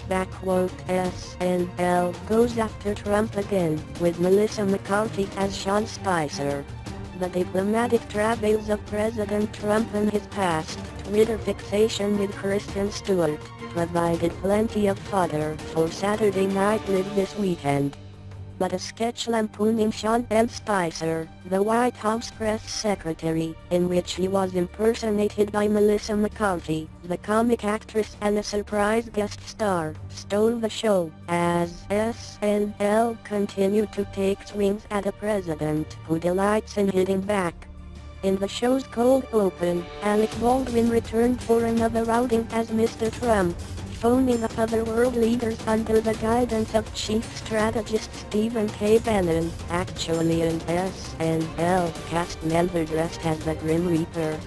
SNL goes after Trump again, with Melissa McCarthy as Sean Spicer. The diplomatic travails of President Trump and his past Twitter fixation with Kristen Stewart provided plenty of fodder for Saturday Night Live this weekend. But a sketch lampooning Sean M. Spicer, the White House press secretary, in which he was impersonated by Melissa McCarthy, the comic actress and a surprise guest star, stole the show, as SNL continued to take swings at a president who delights in hitting back. In the show's cold open, Alec Baldwin returned for another outing as Mr. Trump, phoning up other world leaders under the guidance of Chief Strategist Stephen K. Bannon, actually an SNL cast member dressed as the Grim Reaper.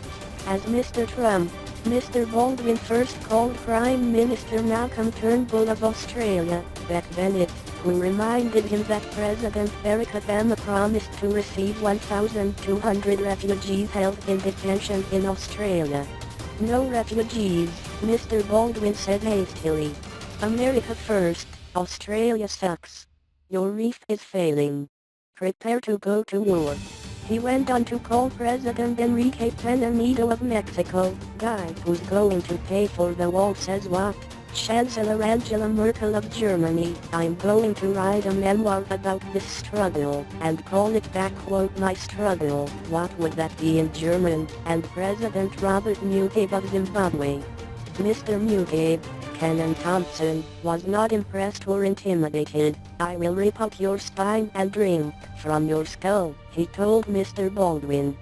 As Mr. Trump, Mr. Baldwin first called Prime Minister Malcolm Turnbull of Australia, Beck Bennett, who reminded him that President Barack Obama promised to receive 1,200 refugees held in detention in Australia. No refugees, Mr. Baldwin said hastily. America first, Australia sucks. Your reef is failing. Prepare to go to war. He went on to call President Enrique Pena Nieto of Mexico, guy who's going to pay for the wall says what? Chancellor Angela Merkel of Germany, I'm going to write a memoir about this struggle, and call it "my struggle." What would that be in German? And President Robert Mugabe of Zimbabwe. Mr. Mugabe, Kenan Thompson, was not impressed or intimidated. I will rip out your spine and drink from your skull, he told Mr. Baldwin.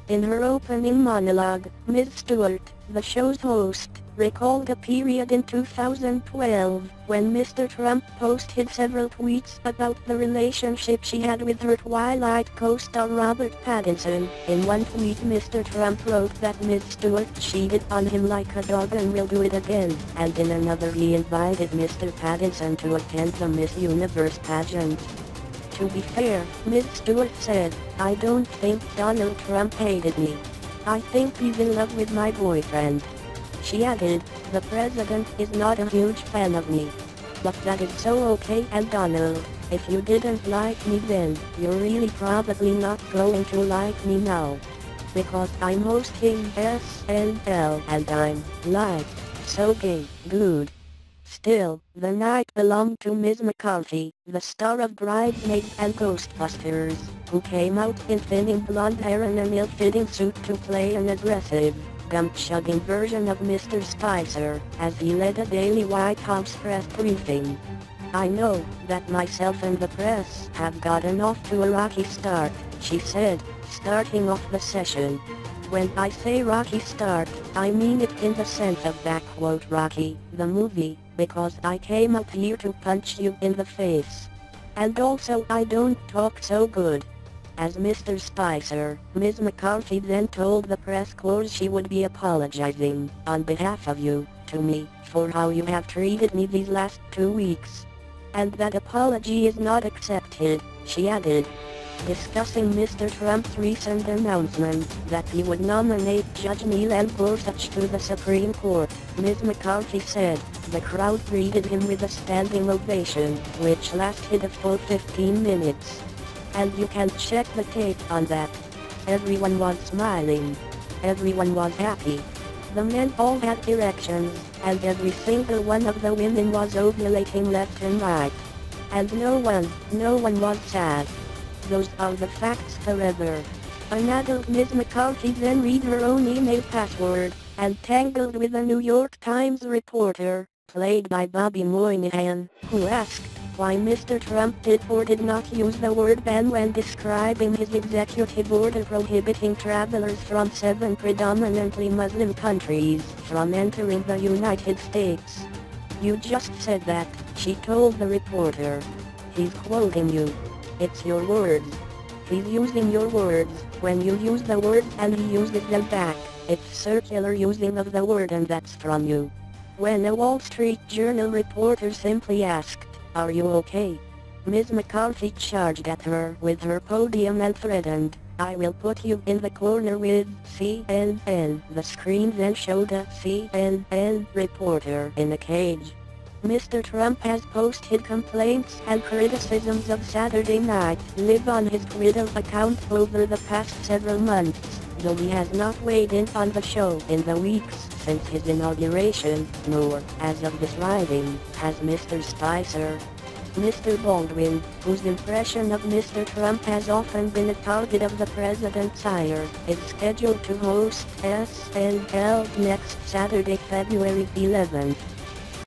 In her opening monologue, Ms. Stewart, the show's host, recalled a period in 2012 when Mr. Trump posted several tweets about the relationship she had with her Twilight co-star Robert Pattinson. In one tweet Mr. Trump wrote that Ms. Stewart cheated on him like a dog and will do it again, and in another he invited Mr. Pattinson to attend the Miss Universe pageant. To be fair, Ms. Stewart said, I don't think Donald Trump hated me. I think he's in love with my boyfriend. She added, the president is not a huge fan of me. But that is so okay. And Donald, if you didn't like me then, you're really probably not going to like me now. Because I'm hosting SNL and I'm, like, so gay, good. Still, the night belonged to Ms. McCarthy, the star of Bridesmaids and Ghostbusters, who came out in thinning blonde hair and an ill-fitting suit to play an aggressive, gum-chugging version of Mr. Spicer, as he led a daily White House press briefing. I know that myself and the press have gotten off to a rocky start, she said, starting off the session. When I say rocky start, I mean it in the sense of Rocky, the movie, because I came up here to punch you in the face. And also I don't talk so good. As Mr. Spicer, Ms. McCarthy then told the press corps she would be apologizing, on behalf of you, to me, for how you have treated me these last 2 weeks. And that apology is not accepted, she added. Discussing Mr. Trump's recent announcement that he would nominate Judge Neil M. Gorsuch to the Supreme Court, Ms. McCarthy said, the crowd greeted him with a standing ovation, which lasted a full 15 minutes. And you can check the tape on that. Everyone was smiling. Everyone was happy. The men all had erections, and every single one of the women was ovulating left and right. And no one was sad. Those are the facts forever. An adult Ms. McCarthy then read her own email password, and tangled with a New York Times reporter, played by Bobby Moynihan, who asked why Mr. Trump did or did not use the word ban when describing his executive order prohibiting travelers from 7 predominantly Muslim countries from entering the United States. You just said that, she told the reporter. He's quoting you. It's your words. He's using your words. When you use the words and he uses them back, it's circular using of the word and that's from you. When a Wall Street Journal reporter simply asked, are you okay? Ms. McCarthy charged at her with her podium and threatened, I will put you in the corner with CNN. The screen then showed a CNN reporter in a cage. Mr. Trump has posted complaints and criticisms of Saturday Night Live on his Twitter account over the past several months, though he has not weighed in on the show in the weeks since his inauguration, nor, as of this writing, has Mr. Spicer. Mr. Baldwin, whose impression of Mr. Trump has often been a target of the president's ire, is scheduled to host SNL next Saturday, February 11th.